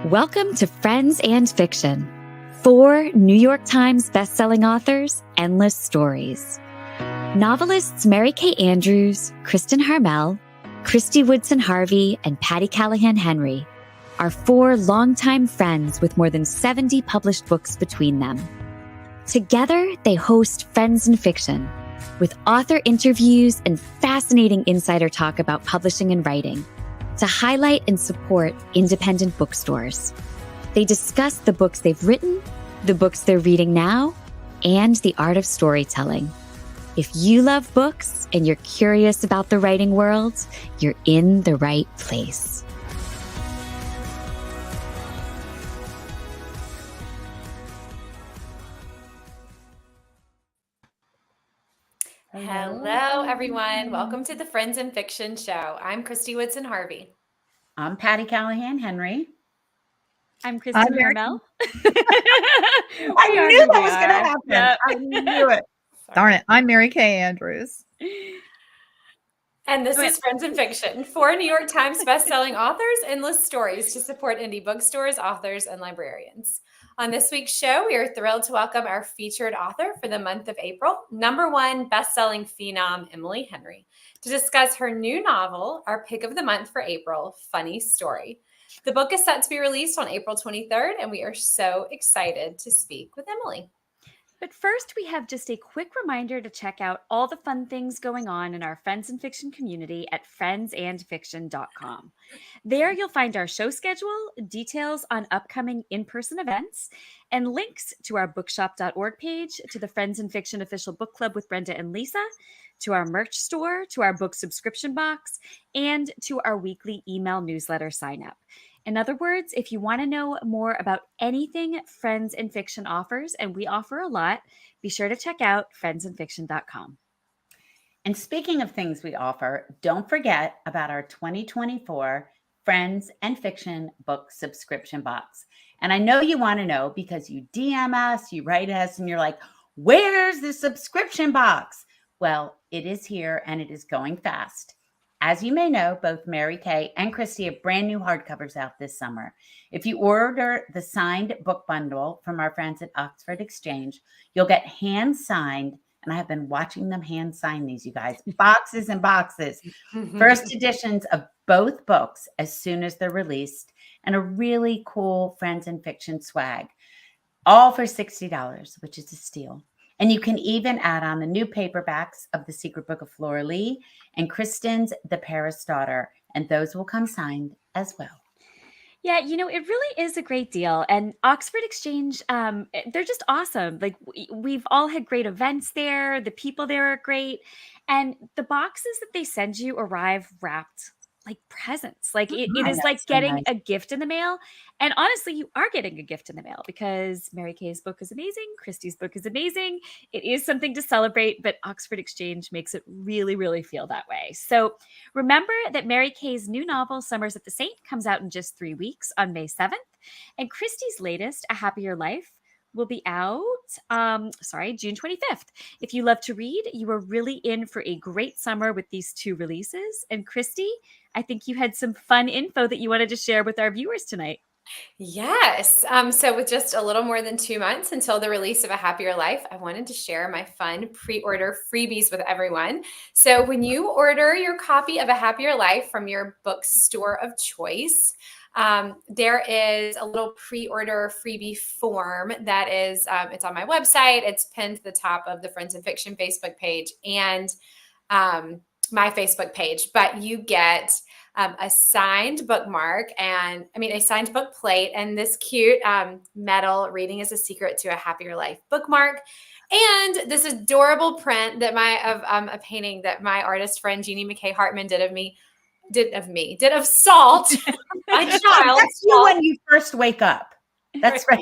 Welcome to Friends and Fiction. 4 New York Times bestselling authors, endless stories. Novelists Mary Kay Andrews, Kristin Harmel, Kristy Woodson Harvey, and Patti Callahan Henry are 4 longtime friends with more than 70 published books between them. Together, they host Friends and Fiction, with author interviews and fascinating insider talk about publishing and writing, to highlight and support independent bookstores. They discuss the books they've written, the books they're reading now, and the art of storytelling. If you love books and you're curious about the writing world, you're in the right place. Hello, everyone. Welcome to the Friends and Fiction Show. I'm Kristy Woodson Harvey. I'm Patti Callahan Henry. I'm Kristin Harmel. I knew that was going to happen. Yep. I knew it. Darn it. I'm Mary Kay Andrews. And this is Friends and Fiction, 4 New York Times bestselling authors, endless stories to support indie bookstores, authors, and librarians. On this week's show, we are thrilled to welcome our featured author for the month of April, #1 bestselling phenom Emily Henry, to discuss her new novel, our pick of the month for April, Funny Story. The book is set to be released on April 23rd, and we are so excited to speak with Emily. But first, we have just a quick reminder to check out all the fun things going on in our Friends and Fiction community at friendsandfiction.com. There you'll find our show schedule, details on upcoming in-person events, and links to our bookshop.org page, to the Friends and Fiction official book club with Brenda and Lisa, to our merch store, to our book subscription box, and to our weekly email newsletter sign up. In other words, if you want to know more about anything Friends and Fiction offers, and we offer a lot, be sure to check out friendsandfiction.com. And speaking of things we offer, don't forget about our 2024 Friends and Fiction book subscription box. And I know you want to know because you DM us, you write us, and you're like, where's the subscription box? Well, it is here and it is going fast. As you may know, both Mary Kay and Kristy have brand new hardcovers out this summer. If you order the signed book bundle from our friends at Oxford Exchange, you'll get hand-signed, and I have been watching them hand-sign these, you guys, boxes and boxes, first editions of both books as soon as they're released, and a really cool Friends and Fiction swag, all for $60, which is a steal. And you can even add on the new paperbacks of The Secret Book of Flora Lee and Kristin's The Paris Daughter, and those will come signed as well. Yeah, you know, it really is a great deal. And Oxford Exchange, they're just awesome. Like, we've all had great events there. The people there are great. And the boxes that they send you arrive wrapped like presents. Like it is like getting a gift in the mail. And honestly, you are getting a gift in the mail because Mary Kay's book is amazing. Kristy's book is amazing. It is something to celebrate, but Oxford Exchange makes it really, really feel that way. So remember that Mary Kay's new novel, Summers at the Saint, comes out in just 3 weeks on May 7th. And Kristy's latest, A Happier Life, will be out, June 25th. If you love to read, you are really in for a great summer with these 2 releases. And Kristy, I think you had some fun info that you wanted to share with our viewers tonight. Yes. So with just a little more than 2 months until the release of A Happier Life, I wanted to share my fun pre-order freebies with everyone. So when you order your copy of A Happier Life from your bookstore of choice, there is a little pre-order freebie form that is, it's on my website. It's pinned to the top of the Friends and Fiction Facebook page and my Facebook page, but you get a signed bookmark and a signed book plate and this cute metal Reading is a Secret to a Happier Life bookmark. And this adorable print that a painting that my artist friend Jeannie McKay Hartman did of Salt, my child. That's you when you first wake up. That's right.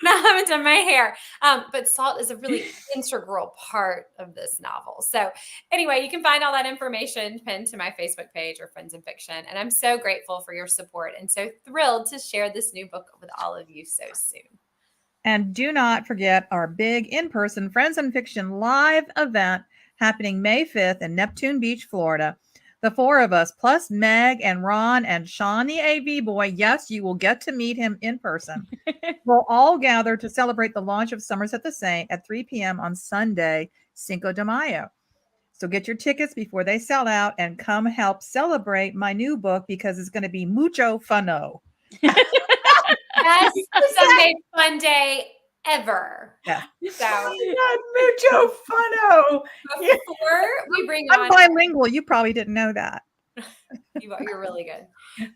I haven't done my hair. But Salt is a really integral part of this novel. So anyway, you can find all that information pinned to my Facebook page or Friends and Fiction. And I'm so grateful for your support and so thrilled to share this new book with all of you so soon. And do not forget our big in-person Friends and Fiction live event happening May 5th in Neptune Beach, Florida. The four of us, plus Meg and Ron and Sean, the AV boy. Yes, you will get to meet him in person. We'll all gather to celebrate the launch of Summers at the Saint at 3 p.m. on Sunday, Cinco de Mayo. So get your tickets before they sell out and come help celebrate my new book because it's going to be mucho funno. Best Sunday fun day ever. Yeah. So mucho funno. before we bring I'm on bilingual. You probably didn't know that. you're really good.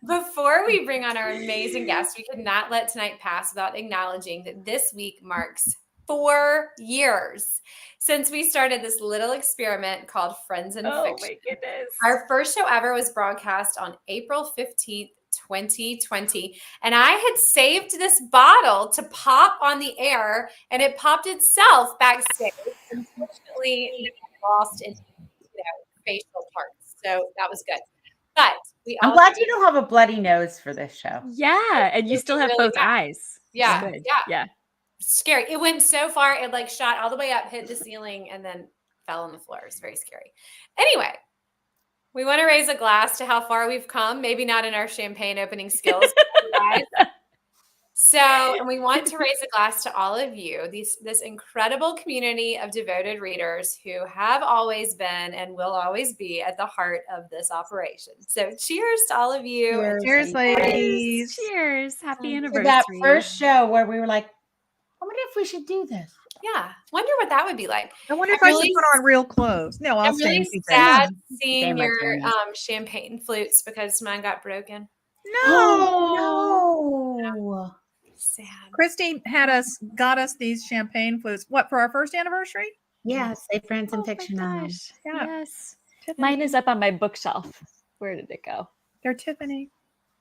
Before we bring on our amazing guest, we could not let tonight pass without acknowledging that this week marks 4 years since we started this little experiment called Friends in Fiction. My goodness. Our first show ever was broadcast on April 15th, 2020. And I had saved this bottle to pop on the air, and it popped itself backstage. Unfortunately, it lost its facial parts. So that was good. But I'm glad you don't have a bloody nose for this show. Yeah. And you still have really both bad. eyes. Yeah. Good. Yeah. Yeah. Scary. It went so far, it like shot all the way up, hit the ceiling, and then fell on the floor. It's very scary. Anyway, we want to raise a glass to how far we've come. Maybe not in our champagne opening skills. And we want to raise a glass to all of you, this incredible community of devoted readers who have always been and will always be at the heart of this operation. So cheers to all of you. Cheers, ladies. Cheers. Happy To anniversary. that first show where we were like, I wonder if we should do this. Yeah. Wonder what that would be like. I wonder if I'm I really- should put on real clothes. No, I'll I'm stay really in PJs. sad seeing Same with your Jeremy. champagne flutes because mine got broken. No. Sad. Kristy got us these champagne flutes. What, for our first anniversary? Yeah, say Friends and Oh my Fiction. gosh. Yeah. Yes. Tiffany. Mine is up on my bookshelf. Where did it go? They're Tiffany.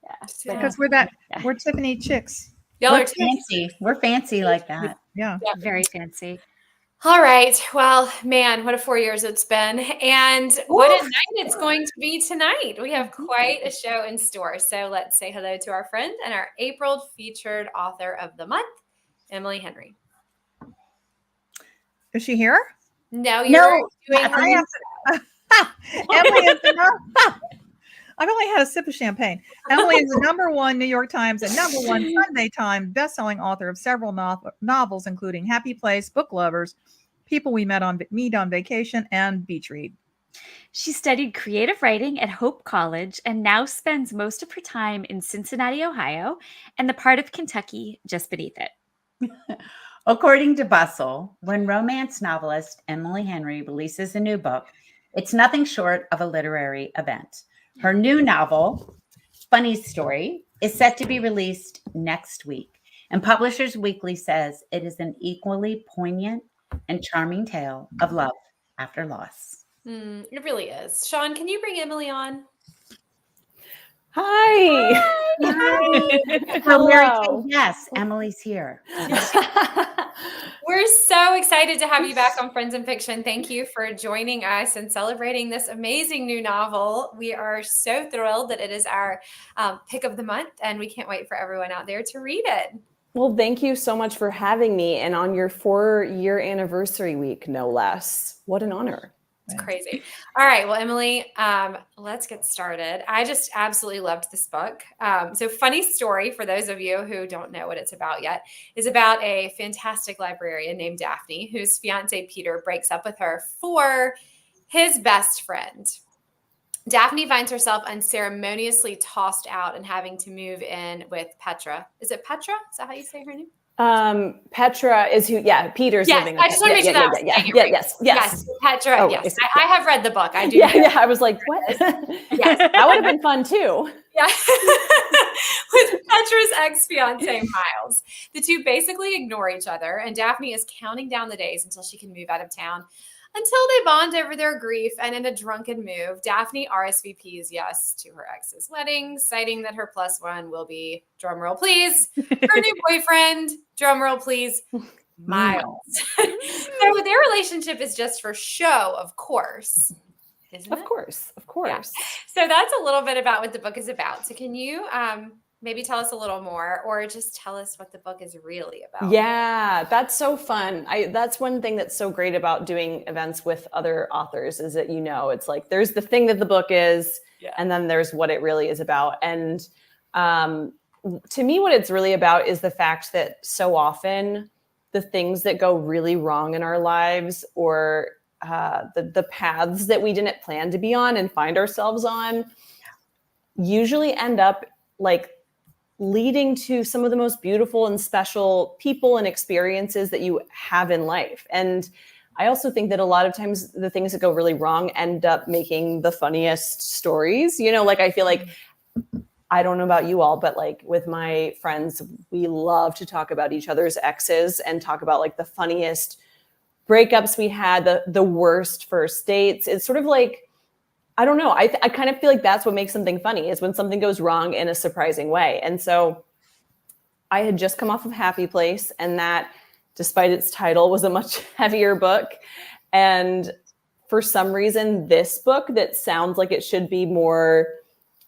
Yeah. Sad. Because we're Tiffany chicks. Y'all We're are fancy. We're fancy like that. Yeah. Very fancy. all right. Well, man, what a 4 years it's been. And what a night it's going to be tonight. We have quite a show in store. So let's say hello to our friend and our April featured author of the month, Emily Henry. Is she here? No, you're doing I have Emily is I've only had a sip of champagne. Emily is the #1 New York Times and #1 Sunday Times bestselling author of several novels, including Happy Place, Book Lovers, People We Meet on Vacation, and Beach Read. She studied creative writing at Hope College and now spends most of her time in Cincinnati, Ohio, and the part of Kentucky just beneath it. According to Bustle, when romance novelist Emily Henry releases a new book, it's nothing short of a literary event. Her new novel, Funny Story, is set to be released next week, and Publishers Weekly says it is an equally poignant and charming tale of love after loss. It really is. Sean, can you bring Emily on? Hi. So Mary Kay, Hello. yes, Emily's here. We're so excited to have you back on Friends in Fiction. Thank you for joining us and celebrating this amazing new novel. We are so thrilled that it is our pick of the month, and we can't wait for everyone out there to read it. Well, thank you so much for having me, and on your 4-year anniversary week, no less. What an honor. It's crazy. All right. Well, Emily, let's get started. I just absolutely loved this book. So Funny Story, for those of you who don't know what it's about yet, is about a fantastic librarian named Daphne, whose fiance Peter breaks up with her for his best friend. Daphne finds herself unceremoniously tossed out and having to move in with Petra. Is it Petra? Is that how you say her name? Petra is who, Peter's Yes, living with. I just want to make sure that I was saying it right. Yes. Petra. Oh, Yes, I have read the book. I do. Yeah, I was like, what? Yes. That would have been fun too. Yeah. With Petra's ex-fiance, Miles. The two basically ignore each other, and Daphne is counting down the days until she can move out of town. Until they bond over their grief, and in a drunken move, Daphne RSVPs yes to her ex's wedding, citing that her +1 will be, drumroll please, her new boyfriend, drumroll please, Miles. So their relationship is just for show, of course. Isn't it? Of course. So that's a little bit about what the book is about. So can you maybe tell us a little more, or just tell us what the book is really about. Yeah, that's so fun. That's one thing that's so great about doing events with other authors is that, it's like there's the thing that the book is, and then there's what it really is about. And to me, what it's really about is the fact that so often the things that go really wrong in our lives, or the paths that we didn't plan to be on and find ourselves on, usually end up like leading to some of the most beautiful and special people and experiences that you have in life. And I also think that a lot of times the things that go really wrong end up making the funniest stories. Like I feel like, I don't know about you all, but like with my friends, we love to talk about each other's exes and talk about like the funniest breakups we had, the worst first dates. It's sort of like, I don't know. I kind of feel like that's what makes something funny, is when something goes wrong in a surprising way. And so I had just come off of Happy Place, and that, despite its title, was a much heavier book. And for some reason, this book that sounds like it should be more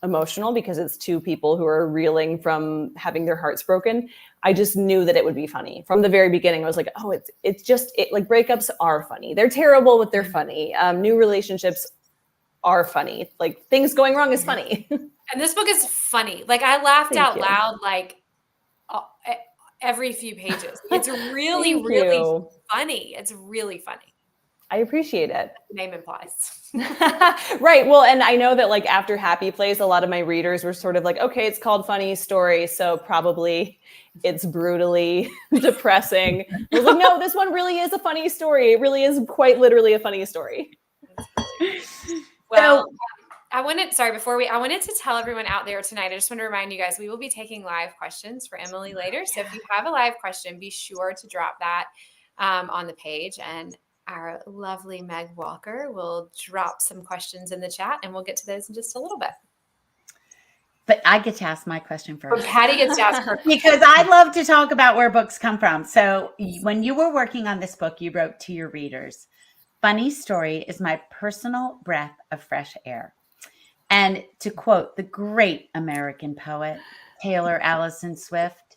emotional because it's two people who are reeling from having their hearts broken, I just knew that it would be funny. From the very beginning, I was like, oh, it's just like breakups are funny. They're terrible, but they're funny. New relationships are funny. Like things going wrong is funny. And this book is funny. Like I laughed Thank out you. loud, like every few pages. It's really, really funny. It's really funny. I appreciate it. Name implies. Right. Well, and I know that like after Happy Place, a lot of my readers were sort of like, okay, it's called Funny Story, so probably it's brutally depressing. I was like, no, this one really is a funny story. It really is quite literally a funny story. Well, I wanted to tell everyone out there tonight, I just want to remind you guys, we will be taking live questions for Emily later. So if you have a live question, be sure to drop that on the page, and our lovely Meg Walker will drop some questions in the chat, and we'll get to those in just a little bit. But I get to ask my question first. Patty gets to ask her because I love to talk about where books come from. So when you were working on this book, you wrote to your readers, "Funny story is my personal breath of fresh air." And to quote the great American poet, Taylor Allison Swift,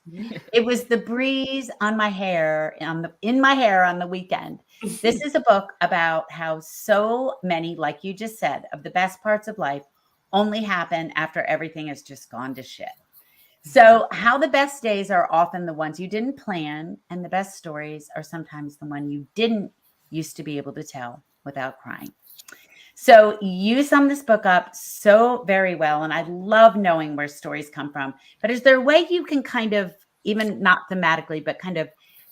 "It was the breeze on my hair, in my hair on the weekend." This is a book about how so many, like you just said, of the best parts of life only happen after everything has just gone to shit. So how the best days are often the ones you didn't plan, and the best stories are sometimes the one you didn't used to be able to tell without crying. So you sum this book up so very well, and I love knowing where stories come from. But is there a way you can kind of, even not thematically, but kind of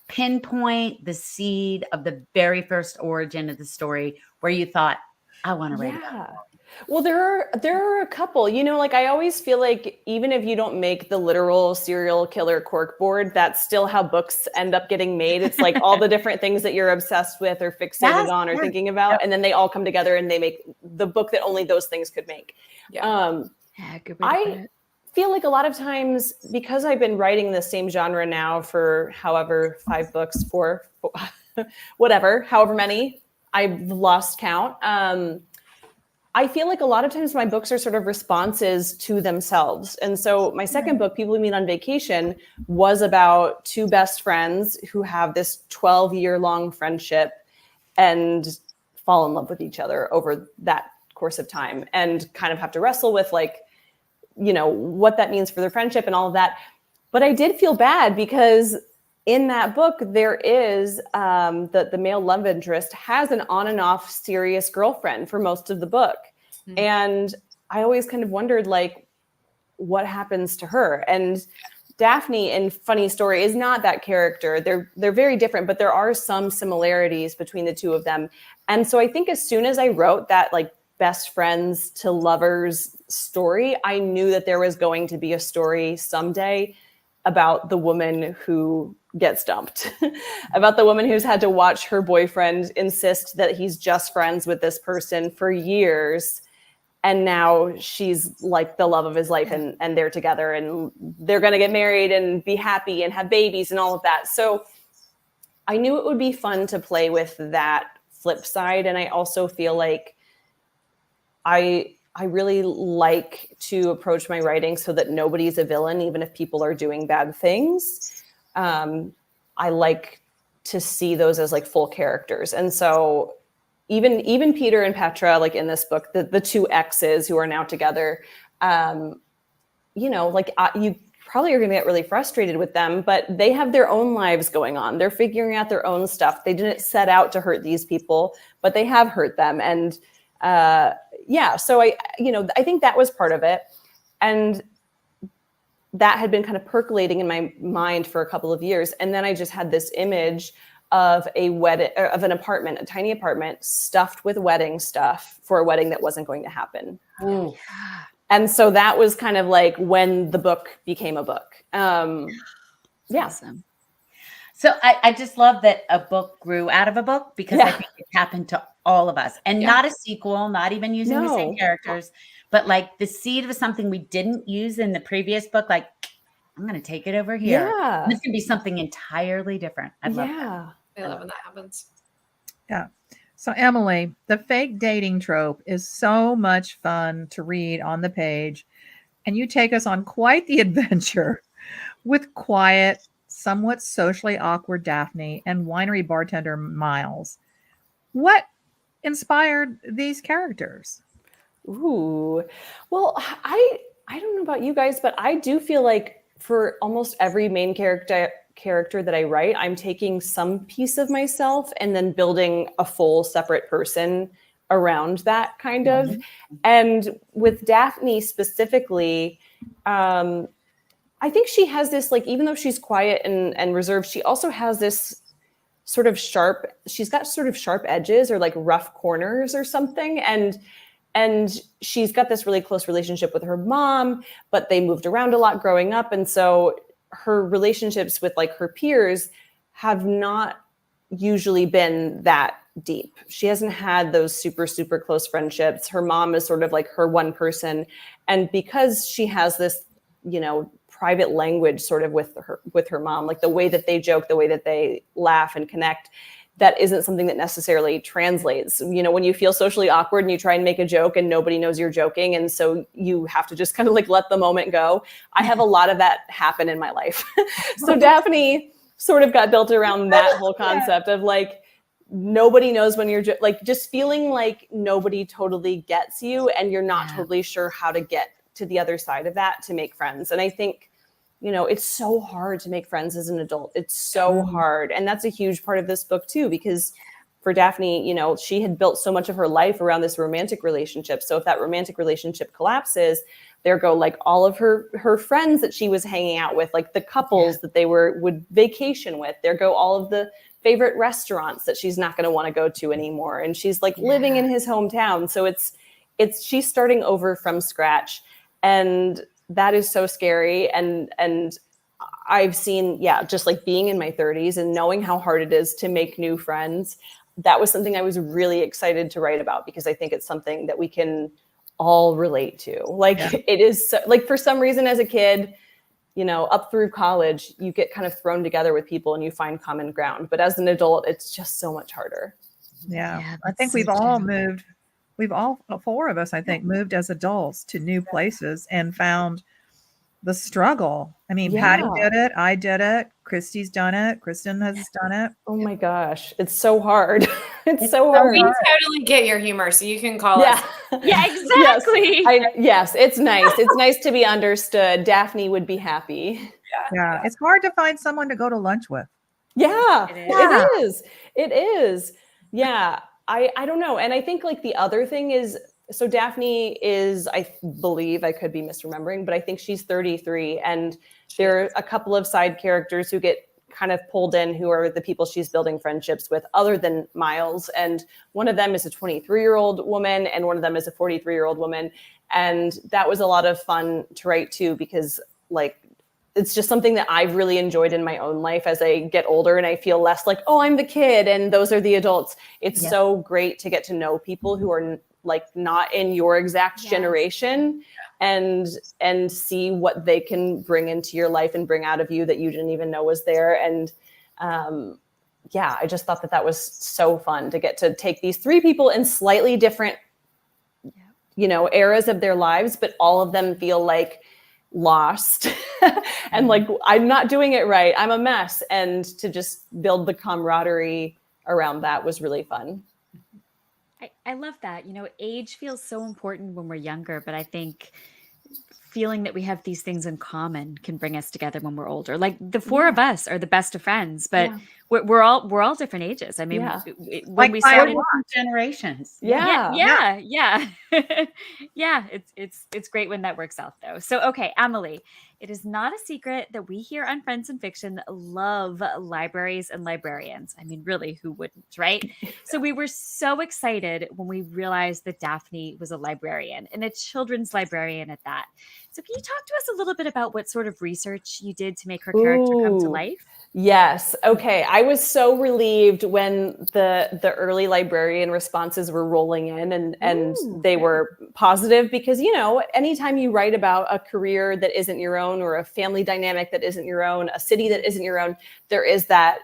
pinpoint the seed of the very first origin of the story where you thought, I want to write about it? Well, there are a couple, like I always feel like even if you don't make the literal serial killer corkboard, that's still how books end up getting made. It's like all the different things that you're obsessed with or fixated on or thinking about, and then they all come together and they make the book that only those things could make. Yeah. I feel like a lot of times, because I've been writing the same genre now for however 5 books, 4, whatever, however many, I've lost count. I feel like a lot of times my books are sort of responses to themselves. And so my second book, People We Meet on Vacation, was about 2 best friends who have this 12-year-long friendship and fall in love with each other over that course of time and kind of have to wrestle with what that means for their friendship and all of that. But I did feel bad because in that book, there is the male love interest has an on and off serious girlfriend for most of the book. Mm-hmm. And I always kind of wondered, what happens to her? And Daphne in Funny Story is not that character. They're very different, but there are some similarities between the two of them. And so I think as soon as I wrote that best friends to lovers story, I knew that there was going to be a story someday about the woman who gets dumped, about the woman who's had to watch her boyfriend insist that he's just friends with this person for years. And now she's like the love of his life and they're together and they're going to get married and be happy and have babies and all of that. So I knew it would be fun to play with that flip side. And I also feel like I I really like to approach my writing so that nobody's a villain, even if people are doing bad things. I like to see those as like full characters. And so even Peter and Petra, like in this book, the two exes who are now together, you know, like you probably are going to get really frustrated with them, but they have their own lives going on. They're figuring out their own stuff. They didn't set out to hurt these people, but they have hurt them. And yeah, so I think that was part of it. And that had been kind of percolating in my mind for a couple of years. And then I just had this image of an apartment, a tiny apartment stuffed with wedding stuff for a wedding that wasn't going to happen. Ooh. And so that was kind of like when the book became a book. Yeah. Awesome. So I just love that a book grew out of a book, because I think it happened to all of us, and not a sequel, not even using the same characters, but like the seed of something we didn't use in the previous book. Like, I'm going to take it over here. Yeah. This can be something entirely different. I love that. I love when that happens. Yeah. So Emily, the fake dating trope is so much fun to read on the page, and you take us on quite the adventure with quiet, somewhat socially awkward Daphne and winery bartender Miles. What inspired these characters? Ooh, well, I don't know about you guys, but I do feel like for almost every main character that I write, I'm taking some piece of myself and then building a full separate person around that kind of. And with Daphne specifically, I think she has this, like, even though she's quiet and reserved, she also has this sort of she's got sort of sharp edges or like rough corners or something. And she's got this really close relationship with her mom, but they moved around a lot growing up. And so her relationships with like her peers have not usually been that deep. She hasn't had those super, super close friendships. Her mom is sort of like her one person. And because she has this, you know, private language sort of with her mom, like the way that they joke, the way that they laugh and connect, that isn't something that necessarily translates. You know, when you feel socially awkward and you try and make a joke and nobody knows you're joking, and so you have to just kind of like let the moment go. I have a lot of that happen in my life. So Daphne sort of got built around that whole concept of like, nobody knows when you're like just feeling like nobody totally gets you, and you're not totally sure how to get to the other side of that to make friends. And I think, you know, it's so hard to make friends as an adult. It's so hard. And that's a huge part of this book too, because for Daphne, you know, she had built so much of her life around this romantic relationship. So if that romantic relationship collapses, there go like all of her friends that she was hanging out with, like the couples that they would vacation with. There go all of the favorite restaurants that she's not going to want to go to anymore. And she's like living in his hometown. So she's starting over from scratch. And that is so scary. And I've seen, just like being in my 30s and knowing how hard it is to make new friends. That was something I was really excited to write about, because I think it's something that we can all relate to. Like it is so, like, for some reason as a kid, you know, up through college, you get kind of thrown together with people and you find common ground. But as an adult, it's just so much harder. Yeah, I think we've all moved. We've all, four of us, I think, moved as adults to new places and found the struggle. I mean, Patti did it. I did it. Kristy's done it. Kristin has done it. Oh my gosh. It's so hard. It's so hard. We totally get your humor, so you can call us. Yeah, exactly. Yes, it's nice. It's nice to be understood. Daphne would be happy. Yeah. It's hard to find someone to go to lunch with. Yeah, it is. It is. Yeah. I don't know. And I think like the other thing is, so Daphne is, I believe, I could be misremembering, but I think she's 33. And there are a couple of side characters who get kind of pulled in, who are the people she's building friendships with other than Miles. And one of them is a 23-year-old woman, and one of them is a 43-year-old woman. And that was a lot of fun to write too, because like, it's just something that I've really enjoyed in my own life as I get older and I feel less like, oh, I'm the kid and those are the adults. It's so great to get to know people who are like not in your exact generation and see what they can bring into your life and bring out of you that you didn't even know was there. And I just thought that was so fun to get to take these three people in slightly different eras of their lives, but all of them feel like lost and like, I'm not doing it right. I'm a mess. And to just build the camaraderie around that was really fun. I love that. Age feels so important when we're younger, but I think feeling that we have these things in common can bring us together when we're older. Like the four of us are the best of friends, but we're all different ages. I mean, when Like we started generations. yeah. Yeah, it's great when that works out though. So, okay, Emily, it is not a secret that we here on Friends and Fiction love libraries and librarians. I mean, really, who wouldn't, right? So we were so excited when we realized that Daphne was a librarian and a children's librarian at that. So can you talk to us a little bit about what sort of research you did to make her character come to life? Yes. Okay. I was so relieved when the early librarian responses were rolling in and they were positive because, anytime you write about a career that isn't your own or a family dynamic that isn't your own, a city that isn't your own, there is that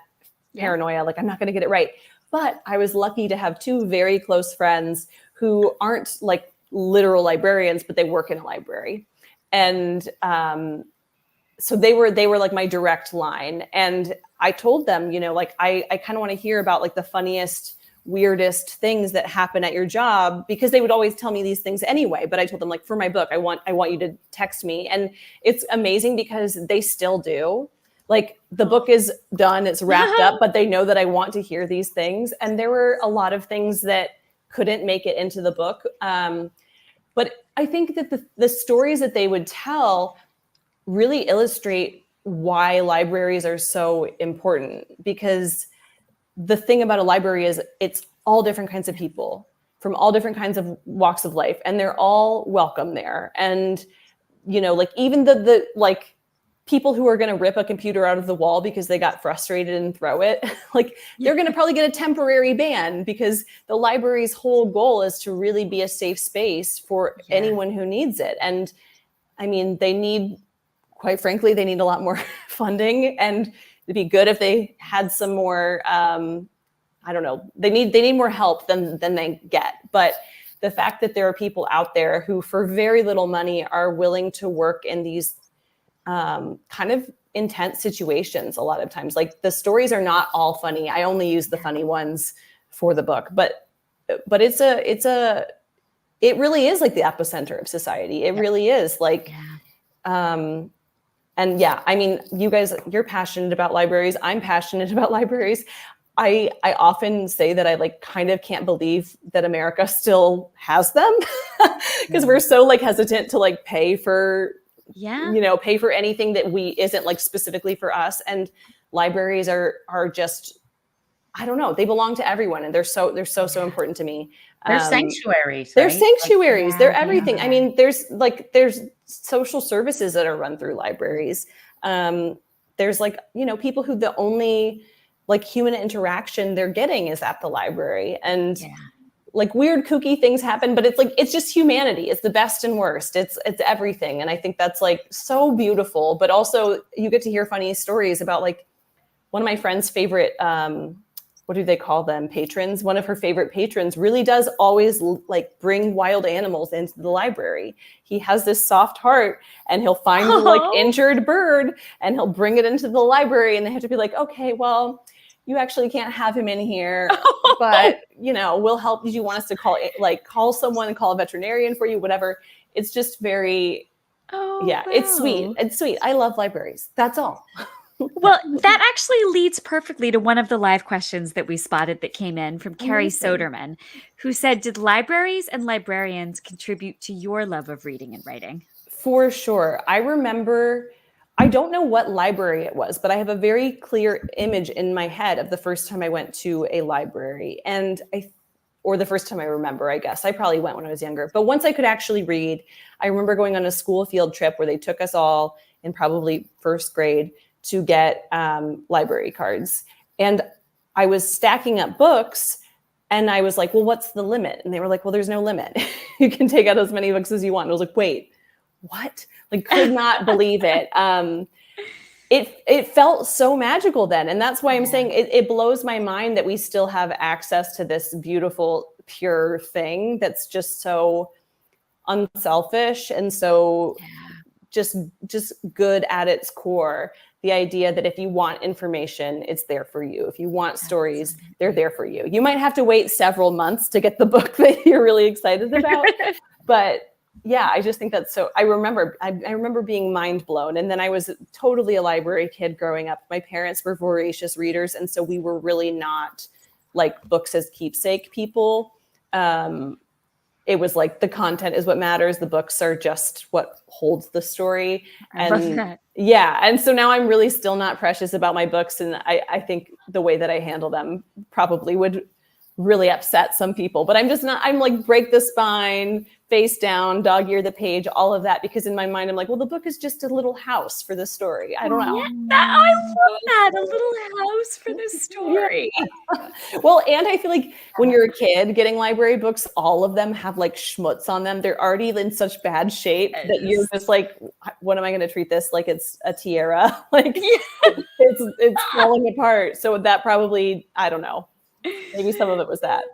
paranoia, like I'm not going to get it right. But I was lucky to have two very close friends who aren't like literal librarians, but they work in a library. And so they were like my direct line. And I told them, I kind of want to hear about like the funniest, weirdest things that happen at your job, because they would always tell me these things anyway. But I told them, like, for my book, I want you to text me. And it's amazing because they still do. Like the book is done, it's wrapped up, but they know that I want to hear these things. And there were a lot of things that couldn't make it into the book. But I think that the stories that they would tell really illustrate why libraries are so important, because the thing about a library is it's all different kinds of people from all different kinds of walks of life, and they're all welcome there. And, like even the like people who are going to rip a computer out of the wall because they got frustrated and throw it, like they're going to probably get a temporary ban, because the library's whole goal is to really be a safe space for anyone who needs it. And I mean, quite frankly, they need a lot more funding, and it'd be good if they had some more, I don't know, they need more help than they get. But the fact that there are people out there who for very little money are willing to work in these kind of intense situations a lot of times. Like the stories are not all funny. I only use the funny ones for the book, but it really is like the epicenter of society. It really is like, and I mean, you guys, you're passionate about libraries. I'm passionate about libraries. I often say that I like kind of can't believe that America still has them because we're so like hesitant to like pay for anything that isn't like specifically for us. And libraries are just, I don't know, they belong to everyone, and they're so important to me. They're sanctuaries. They're right? sanctuaries. They're everything. I mean, there's social services that are run through libraries. There's like, people who the only like human interaction they're getting is at the library, and like weird kooky things happen, but it's like, it's just humanity. It's the best and worst. It's everything. And I think that's like so beautiful, but also you get to hear funny stories about like one of my friend's favorite, what do they call them? Patrons. One of her favorite patrons really does always like bring wild animals into the library. He has this soft heart, and he'll find the like injured bird and he'll bring it into the library, and they have to be like, okay, well, you actually can't have him in here, but we'll help. Did you want us to call someone and call a veterinarian for you, whatever. It's just very, it's sweet. It's sweet. I love libraries. That's all. Well, that actually leads perfectly to one of the live questions that we spotted that came in from Carrie Soderman, who said, did libraries and librarians contribute to your love of reading and writing? For sure. I remember, I don't know what library it was, but I have a very clear image in my head of the first time I went to a library. Or the first time I remember, I guess. I probably went when I was younger. But once I could actually read, I remember going on a school field trip where they took us all in probably first grade to get library cards. And I was stacking up books, and I was like, well, what's the limit? And they were like, well, there's no limit. You can take out as many books as you want. And I was like, wait, what? Like, could not believe it. It felt so magical then. And that's why I'm saying it blows my mind that we still have access to this beautiful, pure thing that's just so unselfish. And so just good at its core. The idea that if you want information, it's there for you. If you want stories, they're there for you. You might have to wait several months to get the book that you're really excited about. But yeah, I just think that's so, I remember being mind blown. And then I was totally a library kid growing up. My parents were voracious readers. And so we were really not like books as keepsake people. It was like the content is what matters. The books are just what holds the story. And yeah. And so now I'm really still not precious about my books. And I think the way that I handle them probably would really upset some people, but I'm just not, I'm like break the spine, face down, dog ear the page, all of that. Because in my mind, I'm like, well, the book is just a little house for the story. I don't know. Yeah, I love that. A little house for the story. Yeah. Well, and I feel like when you're a kid getting library books, all of them have like schmutz on them. They're already in such bad shape that you're just like, what am I going to treat this? Like it's a tiara. Like it's falling apart. So that probably, I don't know. Maybe some of it was that.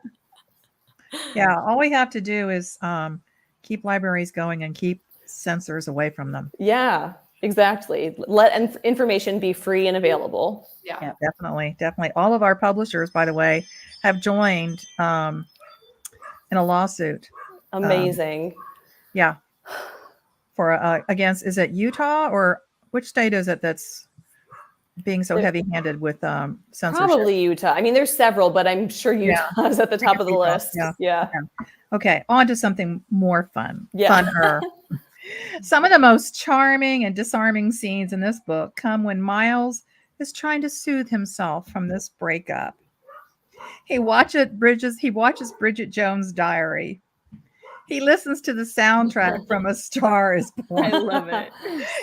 Yeah, all we have to do is keep libraries going and keep censors away from them. Yeah, exactly. Let information be free and available. Yeah, definitely. All of our publishers, by the way, have joined in a lawsuit. Amazing. Yeah. For against, is it Utah or which state is it that's being so heavy-handed with censorship? Probably Utah. I mean, there's several, but I'm sure Utah is at the top of the list. Yeah. Okay, on to something more fun. Yeah. Funner. Some of the most charming and disarming scenes in this book come when Miles is trying to soothe himself from this breakup. He watches Bridget Jones' Diary. He listens to the soundtrack from A Star Is Born. I love it.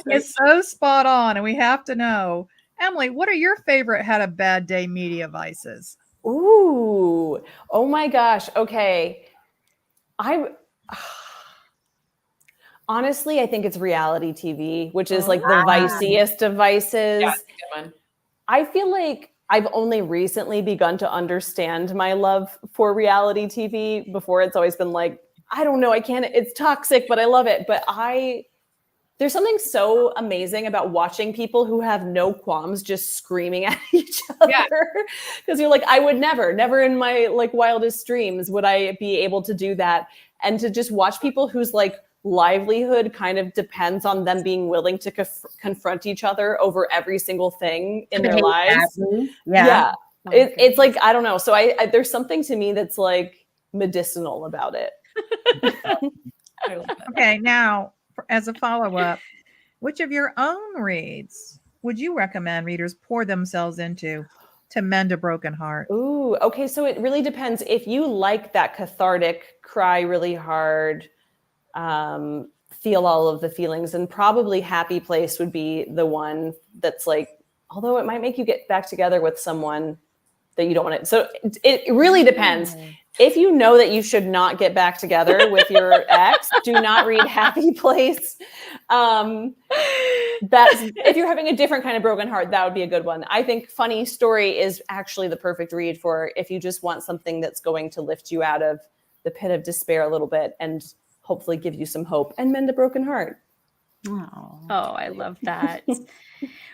It's so spot on, and we have to know, Emily, what are your favorite had a bad day media vices? Ooh, oh my gosh. Okay. Honestly, I think it's reality TV, which is like the viciest of vices. Yeah, that's a good one. I feel like I've only recently begun to understand my love for reality TV. Before, it's always been like, I don't know, it's toxic, but I love it. But there's something so amazing about watching people who have no qualms just screaming at each other. Because you're like, I would never in my like wildest dreams would I be able to do that. And to just watch people whose like livelihood kind of depends on them being willing to confront each other over every single thing in their lives. Yeah. It's like, I don't know. So there's something to me that's like medicinal about it. I love it. Okay, now, as a follow-up, which of your own reads would you recommend readers pour themselves into to mend a broken heart? Ooh, okay. So it really depends. If you like that cathartic, cry really hard, feel all of the feelings, and probably Happy Place would be the one that's like, although it might make you get back together with someone that you don't want to. So it really depends. If you know that you should not get back together with your ex, do not read Happy Place. If you're having a different kind of broken heart, that would be a good one. I think Funny Story is actually the perfect read for if you just want something that's going to lift you out of the pit of despair a little bit and hopefully give you some hope and mend a broken heart. Oh, I love that.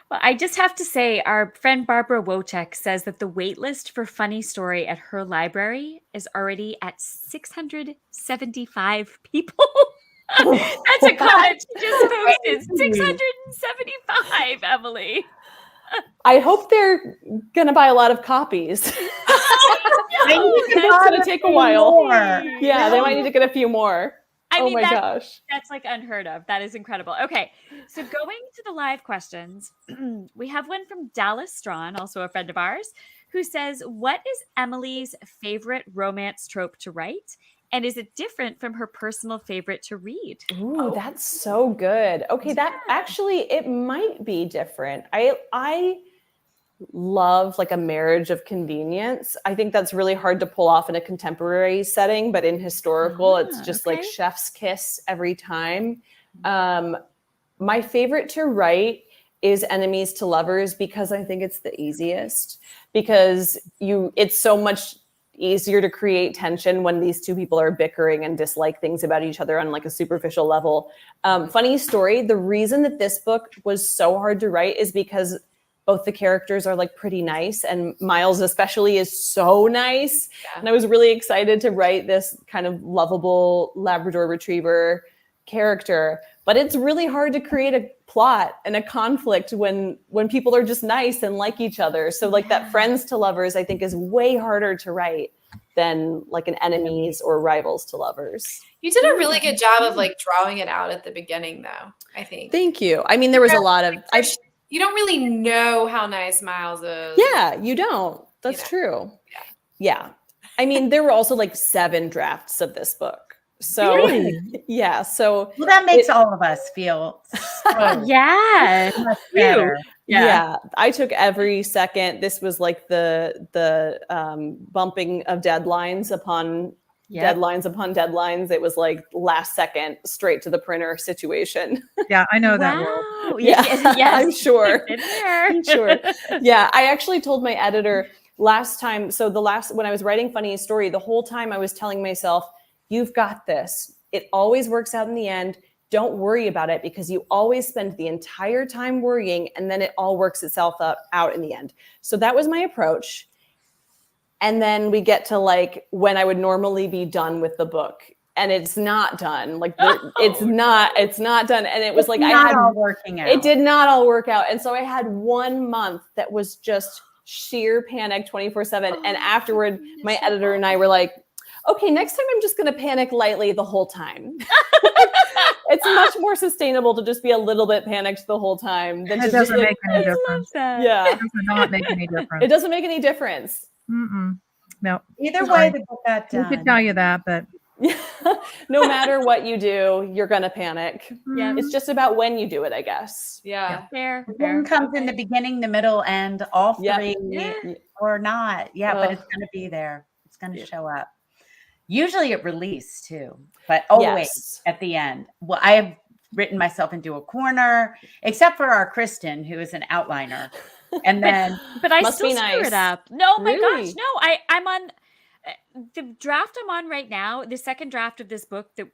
Well, I just have to say, our friend Barbara Wojcik says that the wait list for Funny Story at her library is already at 675 people. That's a comment she just posted. 675, Emily. I hope they're going to buy a lot of copies. It's going to take a while. Yeah, they might need to get a few more. I mean, gosh. That's like unheard of. That is incredible. Okay. So going to the live questions, we have one from Dallas Strawn, also a friend of ours, who says, what is Emily's favorite romance trope to write? And is it different from her personal favorite to read? Ooh, that's so good. Okay. That actually, it might be different. I love like a marriage of convenience. I think that's really hard to pull off in a contemporary setting, but in historical, it's just like chef's kiss every time. My favorite to write is Enemies to Lovers because I think it's the easiest because it's so much easier to create tension when these two people are bickering and dislike things about each other on like a superficial level. Funny story, the reason that this book was so hard to write is because both the characters are like pretty nice, and Miles especially is so nice. Yeah. And I was really excited to write this kind of lovable Labrador Retriever character, but it's really hard to create a plot and a conflict when people are just nice and like each other. So like that friends to lovers, I think, is way harder to write than like an enemies or rivals to lovers. You did a really good job of like drawing it out at the beginning, though, I think. Thank you. I mean, there was a lot of... You don't really know how nice Miles is. Yeah, you don't. That's true. Yeah. I mean, there were also like 7 drafts of this book. So really? Yeah. So well, that makes all of us feel so much better. Yeah. I took every second. This was like the bumping of deadlines upon deadlines. It was like last second straight to the printer situation. Yeah, I know that world. Yeah, yes. I'm sure. I'm sure. Yeah, I actually told my editor last time. So when I was writing Funny Story, the whole time I was telling myself, "You've got this. It always works out in the end. Don't worry about it, because you always spend the entire time worrying, and then it all works itself out in the end." So that was my approach. And then we get to like when I would normally be done with the book, and it's not done. Like it's not done. And it was like working out. It did not all work out. And so I had 1 month that was just sheer panic 24/7. And afterward, my editor and I were like, okay, next time I'm just going to panic lightly the whole time. It's much more sustainable to just be a little bit panicked the whole time. It doesn't make any difference. Yeah. It does not make any difference. It doesn't make any difference. No. Either way, the book got done. We could tell you that, but no matter what you do, you're gonna panic. Yeah, it's just about when you do it, I guess. Yeah, fair. One comes in the beginning, the middle, and all three, or not. Yeah, but it's gonna be there. It's gonna show up. Usually at release too, but always at the end. Well, I have written myself into a corner, except for our Kristin, who is an outliner. And then, but I still screw it up. No, my gosh, no. I'm on the draft I'm on right now. The second draft of this book that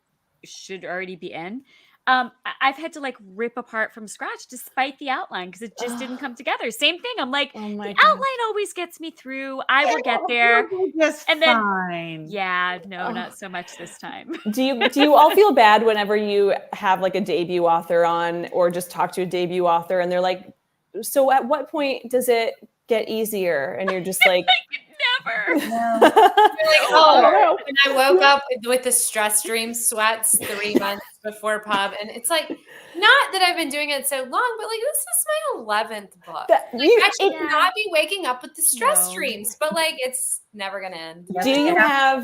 should already be in. I've had to like rip apart from scratch despite the outline because it just didn't come together. Same thing. I'm like, the outline always gets me through. I will get there. And then, not so much this time. Do you all feel bad whenever you have like a debut author on, or just talk to a debut author and they're like, so at what point does it get easier? And you're just like, never. No. Like, and I woke up with the stress dream sweats 3 months before pub, and it's like, not that I've been doing it so long, but like this is my 11th book. I should not be waking up with the stress dreams, but like it's never gonna end.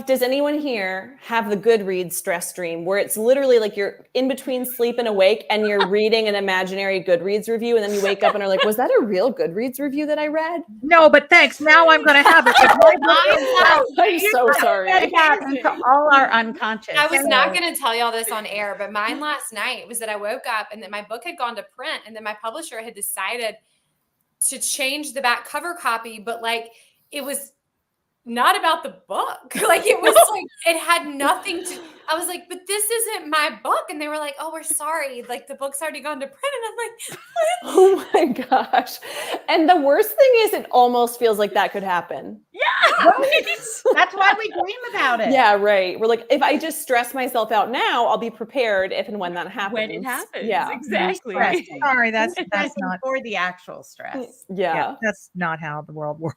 Does anyone here have the Goodreads stress dream where it's literally like you're in between sleep and awake and you're reading an imaginary Goodreads review, and then you wake up and are like, was that a real Goodreads review that I read? No, but thanks. Now I'm going to have it. I'm so sorry. Into all our unconscious. I was not going to tell y'all this on air, but mine last night was that I woke up and then my book had gone to print, and then my publisher had decided to change the back cover copy, but like it was not about the book. Like it was like, it had nothing to, I was like, but this isn't my book. And they were like, oh, we're sorry. Like the book's already gone to print. And I'm like, what? Oh my gosh. And the worst thing is it almost feels like that could happen. Yeah. Right? That's why we dream about it. Yeah, right. We're like, if I just stress myself out now, I'll be prepared if and when that happens. When it happens. Yeah. Exactly. Sorry, that's not for the actual stress. Yeah. That's not how the world works.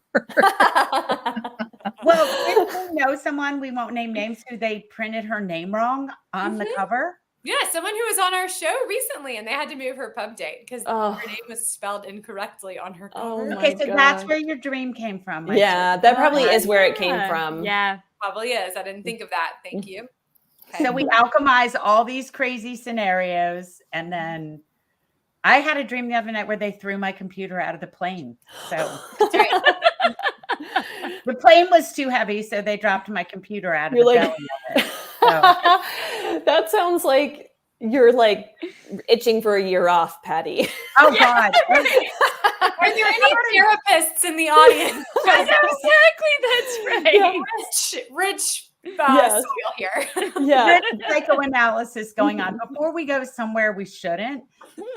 Well, didn't we know someone, we won't name names, who they printed her name wrong on the cover? Yeah, someone who was on our show recently, and they had to move her pub date because her name was spelled incorrectly on her cover. Okay, so that's where your dream came from. Yeah, that probably is where it came from. Yeah, probably is. I didn't think of that. Thank you. Okay. So we alchemize all these crazy scenarios, and then I had a dream the other night where they threw my computer out of the plane. So the plane was too heavy, so they dropped my computer out of the belly of it. So. That sounds like you're like itching for a year off, Patti. Oh God. Are there any therapists in the audience? Exactly, that's right. Rich Yes. soil here. Yeah. Psychoanalysis going on. Before we go somewhere we shouldn't,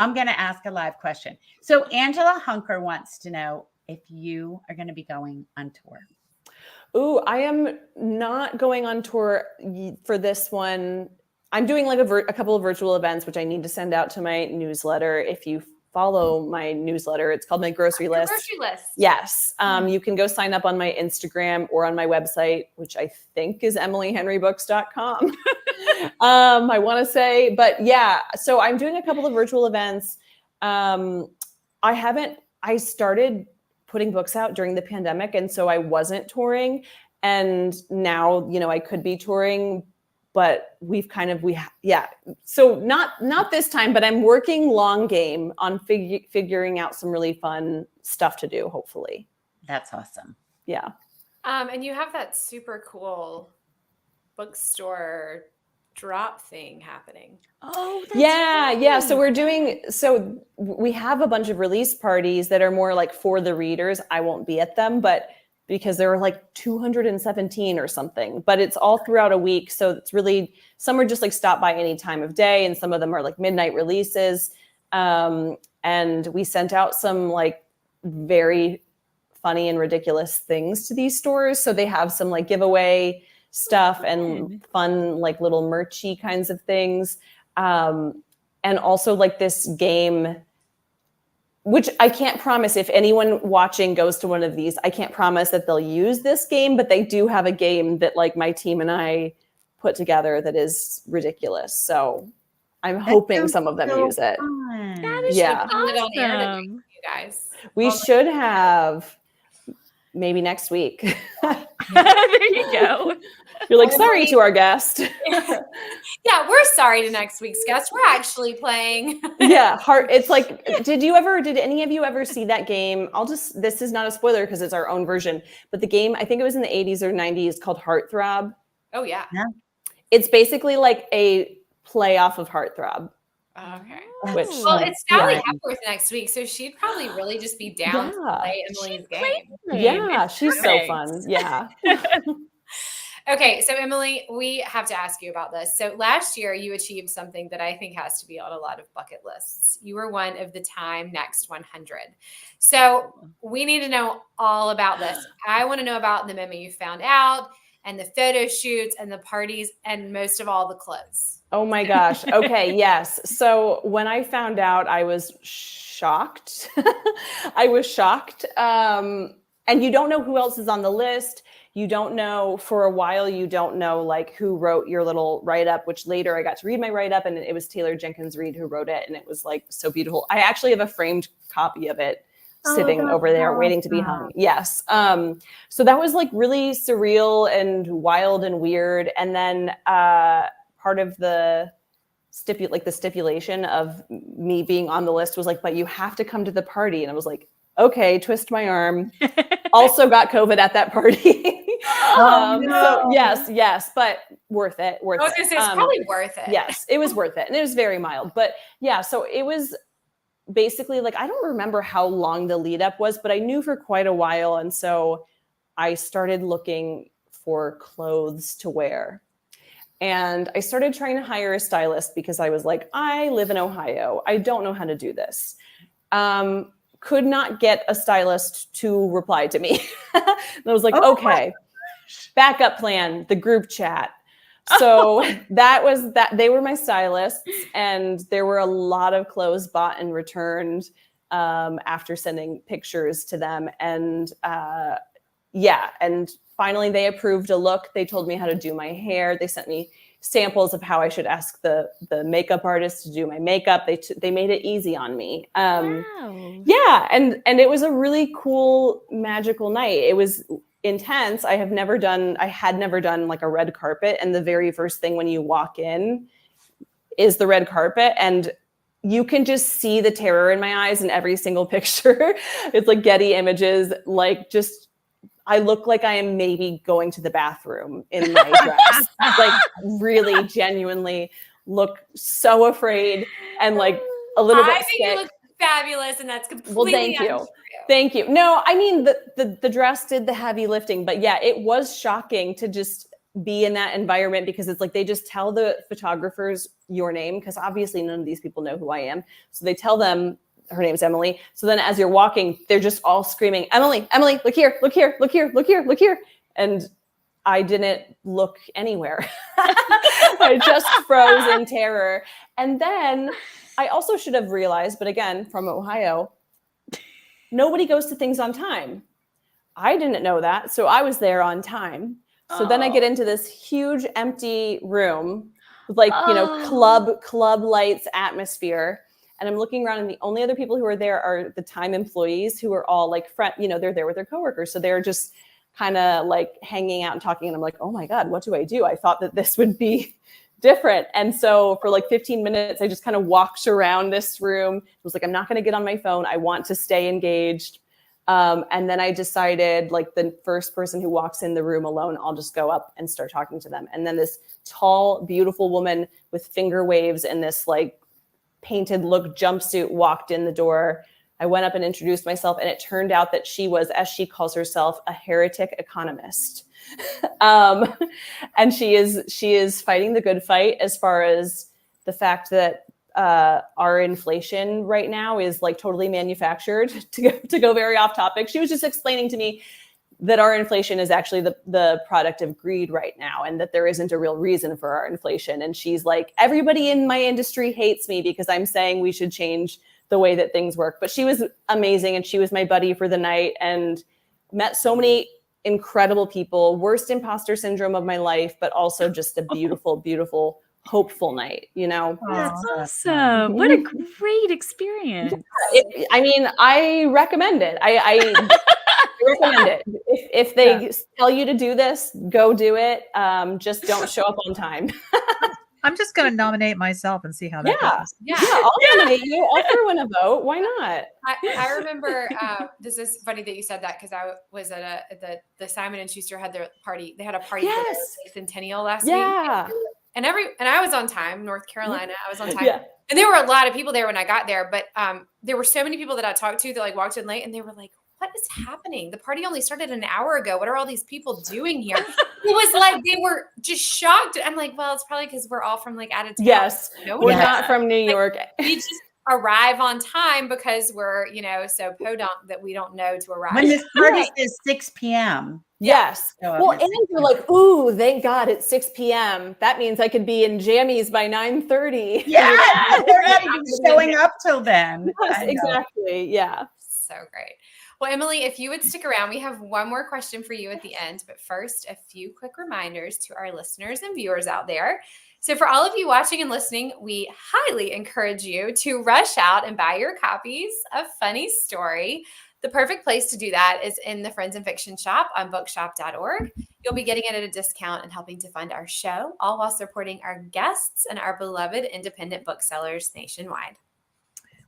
I'm going to ask a live question. So Angela Hunker wants to know if you are going to be going on tour. Ooh, I am not going on tour for this one. I'm doing like a couple of virtual events, which I need to send out to my newsletter. If you follow my newsletter, it's called my grocery list. Grocery list. Yes. You can go sign up on my Instagram or on my website, which I think is emilyhenrybooks.com. I want to say, but yeah, so I'm doing a couple of virtual events. I started putting books out during the pandemic. And so I wasn't touring, and now, I could be touring, but so not this time, but I'm working long game on figuring out some really fun stuff to do, hopefully. That's awesome. Yeah. And you have that super cool bookstore drop thing happening. Oh, that's yeah. So right. we have a bunch of release parties that are more like for the readers. I won't be at them, but because there were like 217 or something, but it's all throughout a week. So it's really, some are just like stop by any time of day, and some of them are like midnight releases. And we sent out some like very funny and ridiculous things to these stores. So they have some like giveaway stuff and fun like little merchy kinds of things. And also like this game, which I can't promise, if anyone watching goes to one of these, I can't promise that they'll use this game, but they do have a game that like my team and I put together that is ridiculous. So I'm hoping some of them use it. That is Yeah. awesome. You guys. We should have maybe next week. There you go. You're like, sorry to our guest. Yeah, we're sorry to next week's guest. We're actually playing. Yeah, it's like, did any of you ever see that game? This is not a spoiler because it's our own version, but the game, I think it was in the 80s or 90s, called Heartthrob. Oh, yeah. It's basically like a play off of Heartthrob. Okay. Well, it's Sally Hepworth next week, so she'd probably really just be down to play Emily's game. Yeah, she's so fun. Yeah. Okay, so Emily, we have to ask you about this. So last year you achieved something that I think has to be on a lot of bucket lists. You were one of the Time Next 100. So we need to know all about this. I want to know about the memo you found out, and the photo shoots, and the parties, and most of all, the clothes. Oh my gosh. Okay. Yes. So when I found out, I was shocked. I was shocked. And you don't know who else is on the list. You don't know, for a while, you don't know like who wrote your little write-up, which later I got to read my write-up, and it was Taylor Jenkins Reid who wrote it. And it was like so beautiful. I actually have a framed copy of it sitting over there waiting to be hung. Yes. So that was like really surreal and wild and weird. And then part of the stipulation of me being on the list was like, but you have to come to the party. And I was like, okay, twist my arm. Also got COVID at that party. So yes, but worth it. I was going to say, it's probably worth it. Yes, it was worth it. And it was very mild. But yeah, so it was basically like, I don't remember how long the lead up was, but I knew for quite a while. And so I started looking for clothes to wear. And I started trying to hire a stylist because I was like, I live in Ohio. I don't know how to do this. Could not get a stylist to reply to me. And I was like, okay, backup plan, the group chat. So that was that. They were my stylists, and there were a lot of clothes bought and returned after sending pictures to them. And and finally they approved a look. They told me how to do my hair. They sent me samples of how I should ask the makeup artist to do my makeup. They made it easy on me. Wow. Yeah. And it was a really cool, magical night. It was intense. I had never done like a red carpet. And the very first thing when you walk in is the red carpet. And you can just see the terror in my eyes in every single picture. It's like Getty Images, like just, I look like I am maybe going to the bathroom in my dress. Like really genuinely look so afraid and like a little bit I think you look fabulous, and that's completely thank you. untrue. Thank you. No, I mean, the dress did the heavy lifting, but yeah, it was shocking to just be in that environment because it's like they just tell the photographers your name because obviously none of these people know who I am. So they tell them her name's Emily. So then as you're walking, they're just all screaming, Emily, Emily, look here, look here, look here, look here, look here. And I didn't look anywhere. I just froze in terror. And then I also should have realized, but again, from Ohio, nobody goes to things on time. I didn't know that. So I was there on time. So then I get into this huge empty room with like, club lights atmosphere. And I'm looking around and the only other people who are there are the time employees who are all like, they're there with their coworkers. So they're just kind of like hanging out and talking. And I'm like, oh my God, what do I do? I thought that this would be different. And so for like 15 minutes, I just kind of walked around this room. It was like, I'm not going to get on my phone. I want to stay engaged. And then I decided like the first person who walks in the room alone, I'll just go up and start talking to them. And then this tall, beautiful woman with finger waves and this like painted look jumpsuit walked in the door. I went up and introduced myself, and it turned out that she was, as she calls herself, a heretic economist. And she is fighting the good fight as far as the fact that our inflation right now is like totally manufactured. To go very off topic, she was just explaining to me that our inflation is actually the product of greed right now, and that there isn't a real reason for our inflation. And she's like, everybody in my industry hates me because I'm saying we should change the way that things work. But she was amazing, and she was my buddy for the night and met so many incredible people. Worst imposter syndrome of my life, but also just a beautiful, beautiful, hopeful night, That's awesome. What a great experience. I recommend it. I recommend it. If they tell you to do this, go do it. Just don't show up on time. I'm just going to nominate myself and see how that goes. Yeah. I'll nominate you. I'll throw in a vote. Why not? I remember, this is funny that you said that because I was at the Simon & Schuster had their party. They had a party for the centennial last week. And I was on time, North Carolina. I was on time. Yeah. And there were a lot of people there when I got there, but there were so many people that I talked to that like walked in late and they were like, what is happening? The party only started an hour ago. What are all these people doing here? It was like they were just shocked. I'm like, well, it's probably because we're all from like out of town. Yes, we're not from New York. We just arrive on time because we're, so podunk that we don't know to arrive. When this party is 6 p.m. Yes. Well, and you're like, ooh, thank God it's 6 p.m. That means I could be in jammies by 9:30. Yeah, they're not even showing up till then. Yes, exactly. Yeah. So great. Well, Emily, if you would stick around, we have one more question for you at the end. But first, a few quick reminders to our listeners and viewers out there. So for all of you watching and listening, we highly encourage you to rush out and buy your copies of Funny Story. The perfect place to do that is in the Friends and Fiction shop on bookshop.org. You'll be getting it at a discount and helping to fund our show, all while supporting our guests and our beloved independent booksellers nationwide.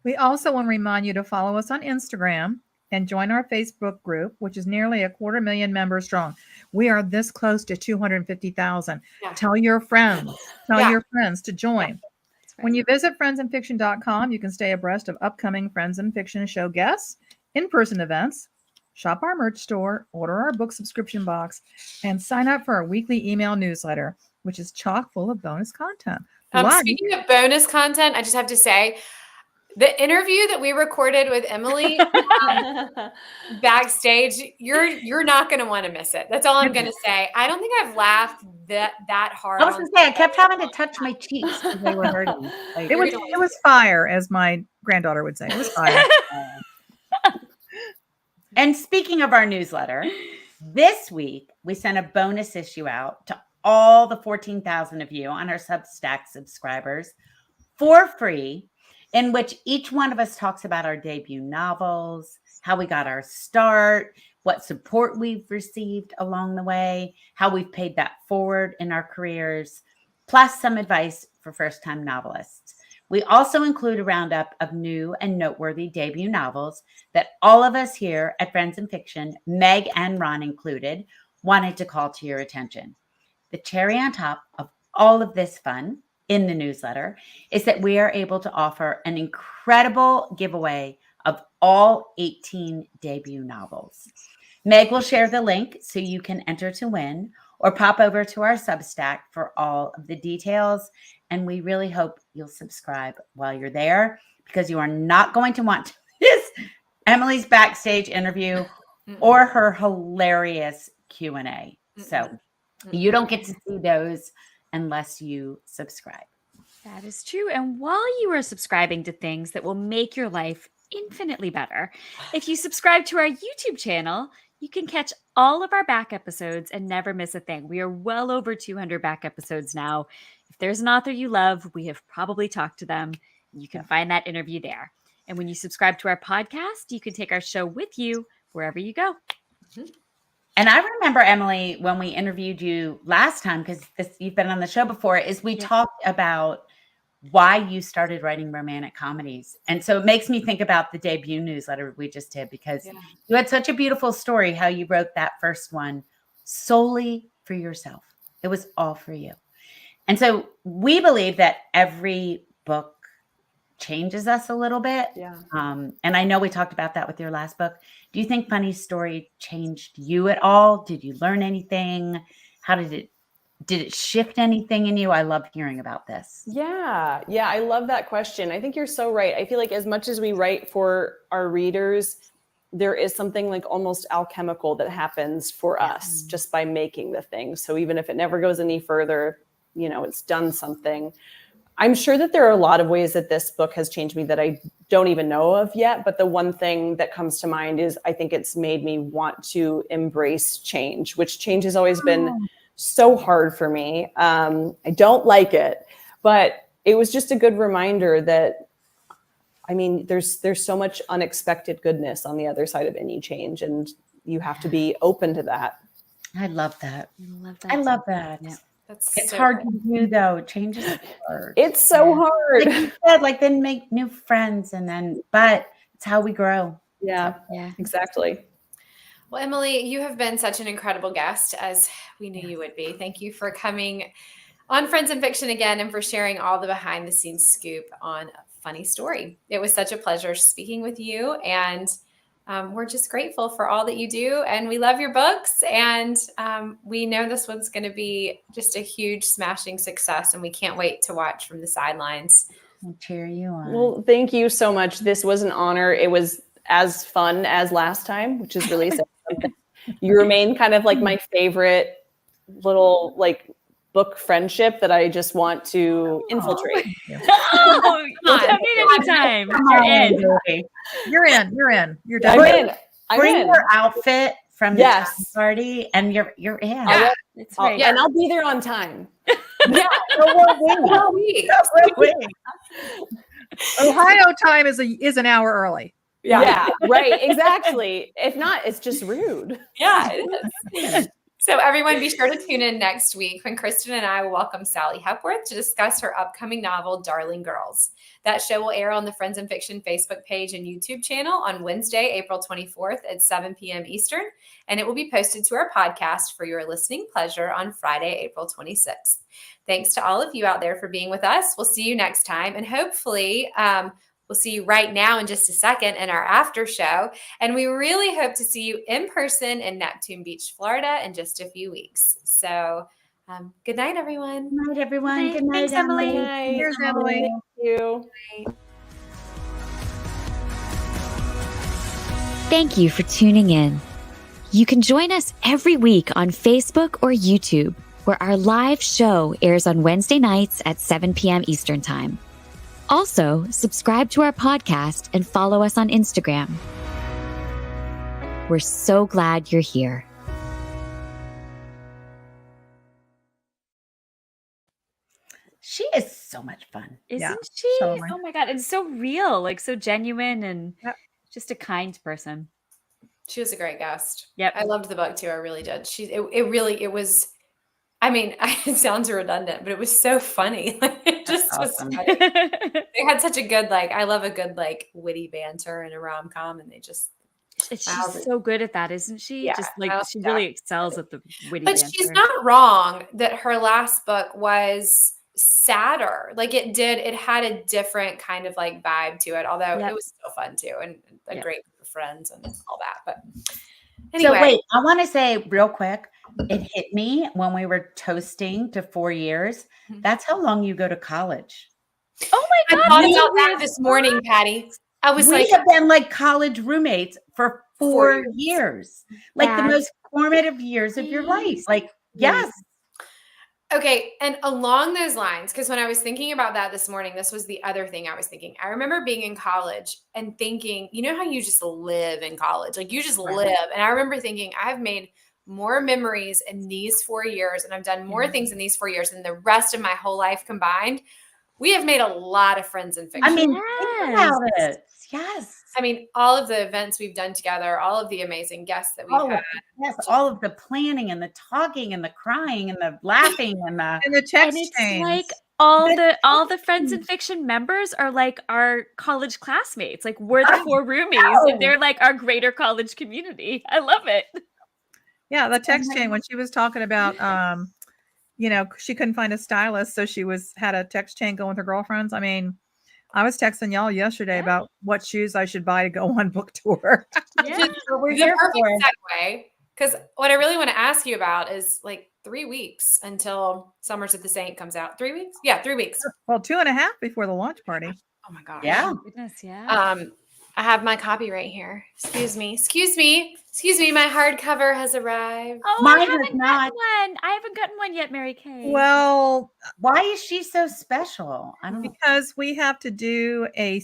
We also want to remind you to follow us on Instagram and join our Facebook group, which is nearly 250,000 members strong. We are this close to 250,000. Yeah. Tell your friends. Tell your friends to join. Right. When you visit friendsandfiction.com, you can stay abreast of upcoming Friends and Fiction show guests, in-person events, shop our merch store, order our book subscription box, and sign up for our weekly email newsletter, which is chock full of bonus content. Speaking of bonus content, I just have to say, the interview that we recorded with Emily backstage, you're not going to want to miss it. That's all I'm going to say. I don't think I've laughed that hard. I was going to say, I kept having to touch my cheeks because they were hurting. Like, it was fire, as my granddaughter would say. It was fire. And speaking of our newsletter, this week we sent a bonus issue out to all the 14,000 of you on our Substack subscribers for free, in which each one of us talks about our debut novels, how we got our start, what support we've received along the way, how we've paid that forward in our careers, plus some advice for first-time novelists. We also include a roundup of new and noteworthy debut novels that all of us here at Friends and Fiction, Meg and Ron included, wanted to call to your attention. The cherry on top of all of this fun in the newsletter is that we are able to offer an incredible giveaway of all 18 debut novels. Meg will share the link so you can enter to win, or pop over to our Substack for all of the details. And we really hope you'll subscribe while you're there, because you are not going to want to miss Emily's backstage interview or her hilarious Q&A. So you don't get to see those unless you subscribe. That is true. And while you are subscribing to things that will make your life infinitely better, if you subscribe to our YouTube channel, you can catch all of our back episodes and never miss a thing. We are well over 200 back episodes now. If there's an author you love, we have probably talked to them. You can find that interview there. And when you subscribe to our podcast, you can take our show with you wherever you go. And I remember, Emily, when we interviewed you last time, because you've been on the show before, is we talked about why you started writing romantic comedies. And so it makes me think about the debut newsletter we just did, because you had such a beautiful story how you wrote that first one solely for yourself. It was all for you. And so we believe that every book changes us a little bit. And I know we talked about that with your last book. Do you think Funny Story changed you at all? Did you learn anything? How did it shift anything in you? I love hearing about this. Yeah, I love that question. I think you're so right. I feel like as much as we write for our readers, there is something like almost alchemical that happens for us just by making the thing. So even if it never goes any further, it's done something. I'm sure that there are a lot of ways that this book has changed me that I don't even know of yet. But the one thing that comes to mind is I think it's made me want to embrace change, which change has always been so hard for me. I don't like it, but it was just a good reminder that, there's so much unexpected goodness on the other side of any change, and you have to be open to that. I love that. I love that. Yeah. It's so hard to do, though. Change is hard. It's so hard. Like you said, then make new friends, but it's how we grow. Yeah, exactly. Well, Emily, you have been such an incredible guest, as we knew you would be. Thank you for coming on Friends in Fiction again and for sharing all the behind the scenes scoop on Funny Story. It was such a pleasure speaking with you, and we're just grateful for all that you do, and we love your books, and we know this one's going to be just a huge smashing success, and we can't wait to watch from the sidelines. I'll cheer you on. Well, thank you so much. This was an honor. It was as fun as last time, which is really something. You remain kind of like my favorite little book friendship that I just want to infiltrate. Anytime. You're in. You're done. Bring your outfit from the time party, and you're in. That's right. And I'll be there on time. Ohio time is an hour early. Yeah, right. Exactly. If not, it's just rude. Yeah, it is. So everyone, be sure to tune in next week when Kristin and I will welcome Sally Hepworth to discuss her upcoming novel, Darling Girls. That show will air on the Friends in Fiction Facebook page and YouTube channel on Wednesday, April 24th at 7 p.m. Eastern, and it will be posted to our podcast for your listening pleasure on Friday, April 26th. Thanks to all of you out there for being with us. We'll see you next time, and hopefully we'll see you right now in just a second in our after show. And we really hope to see you in person in Neptune Beach, Florida in just a few weeks. So good night, everyone. Good night, everyone. Good night, Thanks, Emily. Here's Emily. Thank you. Thank you for tuning in. You can join us every week on Facebook or YouTube, where our live show airs on Wednesday nights at 7 p.m. Eastern Time. Also, subscribe to our podcast and follow us on Instagram. We're so glad you're here. She is so much fun. Isn't she? totally. Oh my God. It's so real, so genuine, and just a kind person. She was a great guest. Yep. I loved the book too. I really did. It was, it sounds redundant, but it was so funny. It just was funny. They had such a good, I love a good, witty banter in a rom-com, and they just. She's so good at that, isn't she? Yeah, Just she really excels at the witty But banter. she's not wrong that her last book was sadder. Like it had a different kind of like vibe to it, although Yep. it was still fun too, and a Yep. great group of friends and all that. But So anyway, wait, I want to say real quick, it hit me when we were toasting to 4 years. Mhm. That's how long you go to college. Oh my I God. thought that's about that weird. this morning, Patty. I was We like, have been like college roommates for 4 years. years. Like the That's most formative years of your life. Like, yes. okay. And along those lines, because when I was thinking about that this morning, this was the other thing I was thinking. I remember being in college and thinking, you know how you just live in college? Like you just Right. live. And I remember thinking, I've made more memories in these 4 years, and I've done more things in these 4 years than the rest of my whole life combined. We have made a lot of friends in fiction. I mean, think about it. Yes. I mean, all of the events we've done together, all of the amazing guests that we've All had. of, yes, all of the planning and the talking and the crying and the laughing and the And the And text it's chains. like all the Friends in Fiction members are like our college classmates. Like we're the I 4 roomies, know. and they're like our greater college community. I love it. Yeah, the text chain when she was talking about she couldn't find a stylist, so she had a text chain going with her girlfriends. I mean, I was texting y'all yesterday about what shoes I should buy to go on book tour. Yeah. we're The here perfect for it. segue, because what I really want to ask you about is like 3 weeks until Summers at the Saint comes out. 3 weeks? Yeah, 3 weeks. Well, 2.5 before the launch party. Oh my gosh. Yeah. Goodness, yeah. I have my copy right here. Excuse me. My hardcover has arrived. Oh, Mine I has haven't not. gotten one. I haven't gotten one yet, Mary Kay. Well, Why is she so special? I don't know. because we have to do a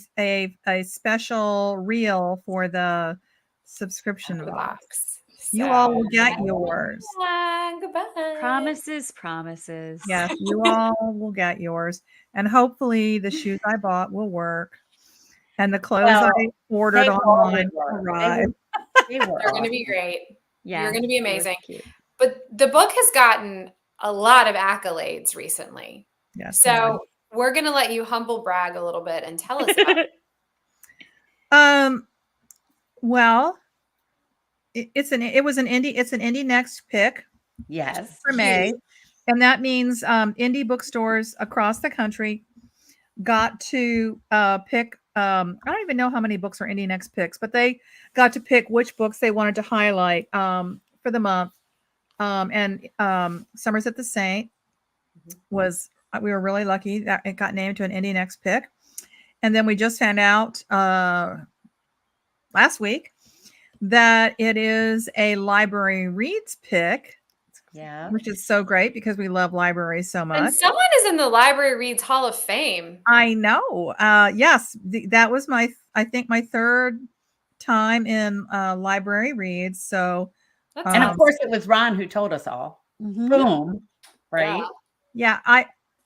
special reel for the subscription The box. box. You all will get yours. Goodbye. Promises. Yes, you all will get yours. And hopefully the shoes I bought will work. And the clothes Well, I ordered they all online would work. will arrive. They were They're going to awesome. be great. Yeah. You're going to be it was amazing. cute. But the book has gotten a lot of accolades recently. Yes. So we're going to let you humble brag a little bit and tell us about it. Well, it's an indie next pick Yes. for May. And that means indie bookstores across the country got to pick. I don't even know how many books are indie next picks, but they got to pick which books they wanted to highlight for the month. And Summers at the Saint was, we were really lucky that it got named to an indie next pick. And then we just found out last week that it is a library reads pick. Yeah. Which is so great because we love libraries so much. And someone is in the Library Reads Hall of Fame. I know. Yes, that was I think my third time in library reads. So, And of course, it was Ron who told us all. Boom. Right. Yeah.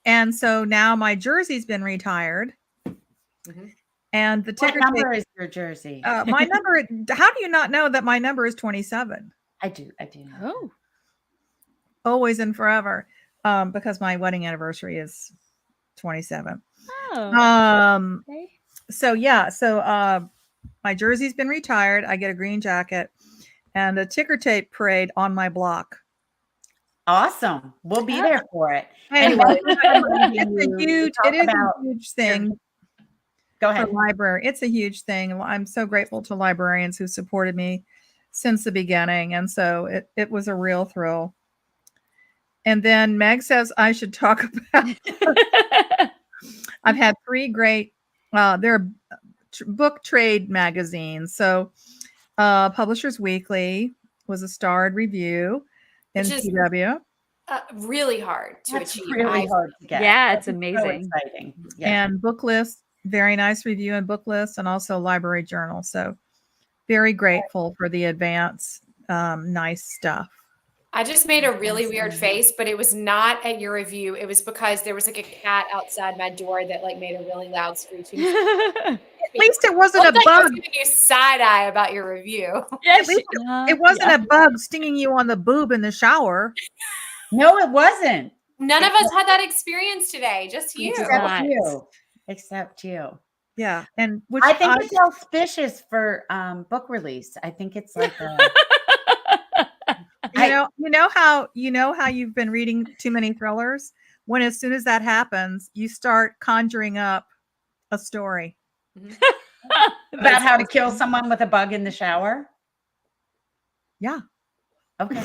And so now my jersey's been retired. And the What ticker number is your jersey? my number. How do you not know that my number is 27? I do. Oh. Always and forever. Because my wedding anniversary is 27. Oh. Okay. So yeah, my jersey's been retired. I get a green jacket and a ticker tape parade on my block. Awesome. We'll be there for it. Anyway, Anyway, it is a huge thing. Go ahead. For library. It's a huge thing. I'm so grateful to librarians who supported me since the beginning. And so it was a real thrill. And then Meg says I should talk about I've had 3 great they're book trade magazines. So Publishers Weekly was a starred review in PW. Really hard to That's achieve. really hard to get. Yeah, it's That's amazing. So exciting. Yeah. And Book List, very nice review in Book List, and also Library Journal. So very grateful for the advance. Nice stuff. I just made a really weird face, but it was not at your review. It was because there was like a cat outside my door that like made a really loud screeching. At least it wasn't a I was bug. giving you side eye about your review. At least it wasn't a bug stinging you on the boob in the shower. No, it wasn't. None of us had that experience today. Just you. Except you. Yeah, and I think it's auspicious for book release. I think it's like a You know how you've been reading too many thrillers? When as soon as that happens, you start conjuring up a story. About how to kill someone with a bug in the shower? Yeah. Okay.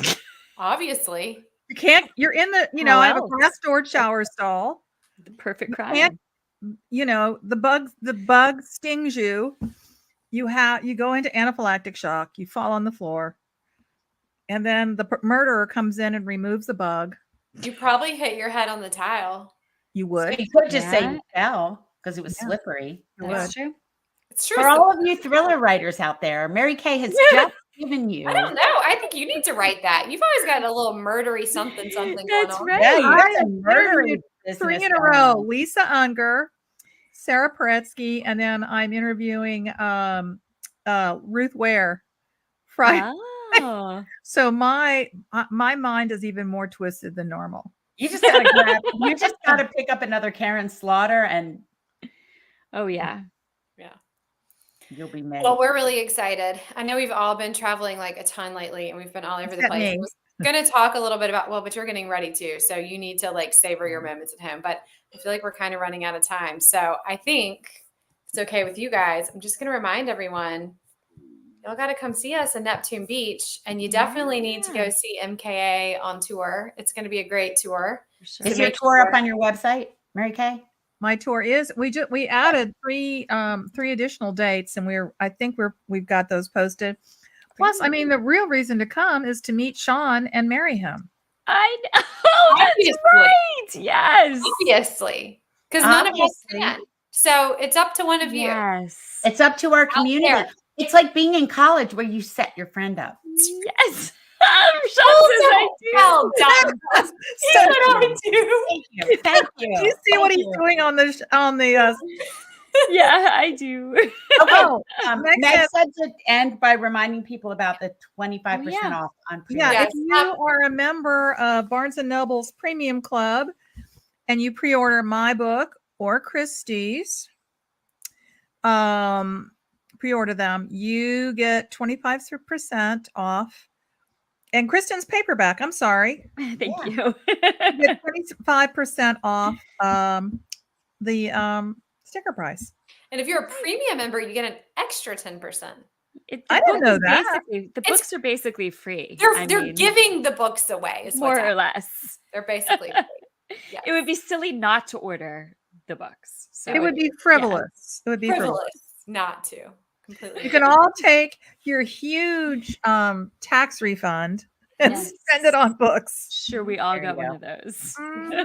Obviously. You can't, you're in the, How I have a else? glass door shower stall. The perfect You crime. can't, the bug stings you. You go into anaphylactic shock. You fall on the floor. And then the murderer comes in and removes the bug. You probably hit your head on the tile. You So would. you could just say Yeah. you fell because it was Yeah. slippery. You That's would. true. It's true. For all of you thriller writers out there, Mary Kay has just given you. I don't know. I think you need to write that. You've always got a little murdery something going That's on. right. Yeah, you I got have some murdery interviewed business 3 in a going row. on. Lisa Unger, Sarah Paretsky, and then I'm interviewing Ruth Ware. Friday. Oh. So my mind is even more twisted than normal. You just gotta pick up another Karen Slaughter and Oh yeah. you'll be made. Well, we're really excited. I know we've all been traveling like a ton lately and we've been all over the Except place. me. I was going to talk a little bit about, but you're getting ready too. So you need to like savor your moments at home. But I feel like we're kind of running out of time. So I think if it's okay with you guys, I'm just going to remind everyone, y'all got to come see us in Neptune Beach. And you definitely need to go see MKA on tour. It's going to be a great tour. For sure. Is your tour up on your website, Mary Kay? My tour is we added three additional dates, and I think we've got those posted. Plus, I mean, the real reason to come is to meet Sean and marry him. I know. That's Obviously. right. Yes. Obviously. Because none of us Obviously. can. So it's up to one of you. Yes. It's up to our community. there. It's like being in college where you set your friend up. Yes. Sean says I do. Well done. So That's what I do. Thank you. Thank you. Do you see what he's doing on the Yeah, I do. Oh, Meg Meg said to end by reminding people about the 25% yeah. off on Yeah, pre-order. if you are a member of Barnes & Noble's Premium Club and you pre-order my book or Kristy's, pre-order them, you get 25% off. And Kristin's paperback, I'm sorry, Thank you. you get 25% off the sticker price. And if you're a premium member, you get an extra 10%. I didn't know that. The books are basically free. They're giving the books away, is more what's or happening. less. They're basically free. Yes. It would be silly not to order the books. So It would be frivolous. It would be frivolous. frivolous not to. Completely. You can all take your huge tax refund and Yes. spend it on books. Sure, we all There got you one of those.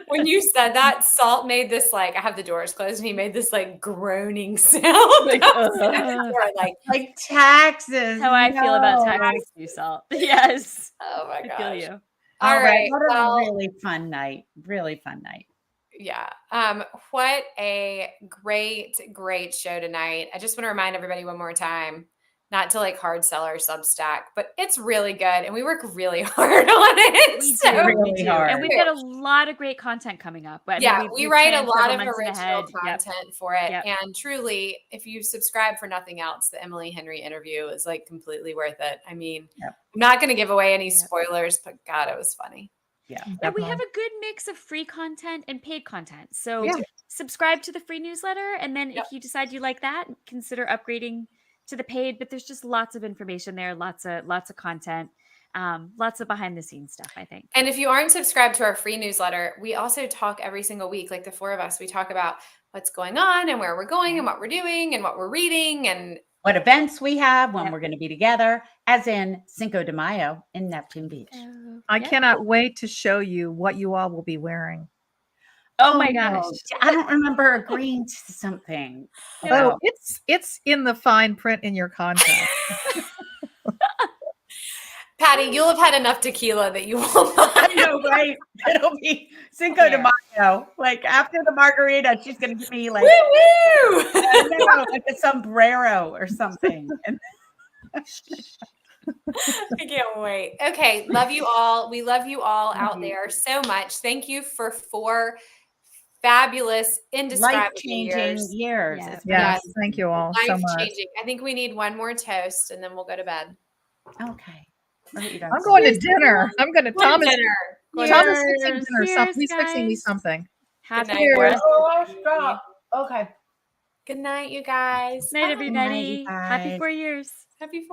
When you said that, Salt made this like, I have the doors closed and he made this like groaning sound. Like, Like taxes. How I feel about No. taxes too, Salt. Yes. Oh my I feel gosh. you. All right. What Well, a really fun night. Really fun night. yeah. What a great show tonight. I just want to remind everybody one more time, not to like hard sell our Substack, but it's really good and we work really hard on it. We So- do. We Really do. hard. And we've got a lot of great content coming up. I mean, Yeah, we write a planned lot several of months original ahead. Yep. content for it. Yep. And truly, if you subscribe for nothing else, the Emily Henry interview is like completely worth it. I mean, Yep. I'm not going to give away any Yep. spoilers, but God, it was funny. Yeah. And we have a good mix of free content and paid content. So Yeah. subscribe to the free newsletter. And then Yep. if you decide you like that, consider upgrading to the paid. But there's just lots of information there, lots of content, lots of behind the scenes stuff, I think. And if you aren't subscribed to our free newsletter, we also talk every single week, like the four of us, we talk about what's going on and where we're going and what we're doing and what we're reading and What events we have when Yep. we're going to be together, as in Cinco de Mayo in Neptune Beach. I cannot wait to show you what you all will be wearing. Oh my no. gosh. I don't remember agreeing to something. Oh, about- it's in the fine print in your contract. Patty, you'll have had enough tequila that you will not. I know, right? It'll be Cinco de Mayo. Like after the margarita, she's going to give me like, Woo woo! I don't know, like a sombrero or something. And I can't wait. Okay. Love you all. We love you all out there so much. Thank you for 4 fabulous, indescribable life-changing years. years. Yeah. It's been Yes, thank you all so Life much. changing. I think we need one more toast and then we'll go to bed. okay. What are you guys I'm going to Cheers, dinner. I'm going to Go to Thomas. dinner. Go to Thomas dinner. fixing dinner. Cheers, He's fixing me guys. something. Happy night, Laura. Okay. Good night, you guys. night, Bye. everybody. Good night, you Happy guys. 4 years. Happy 4th.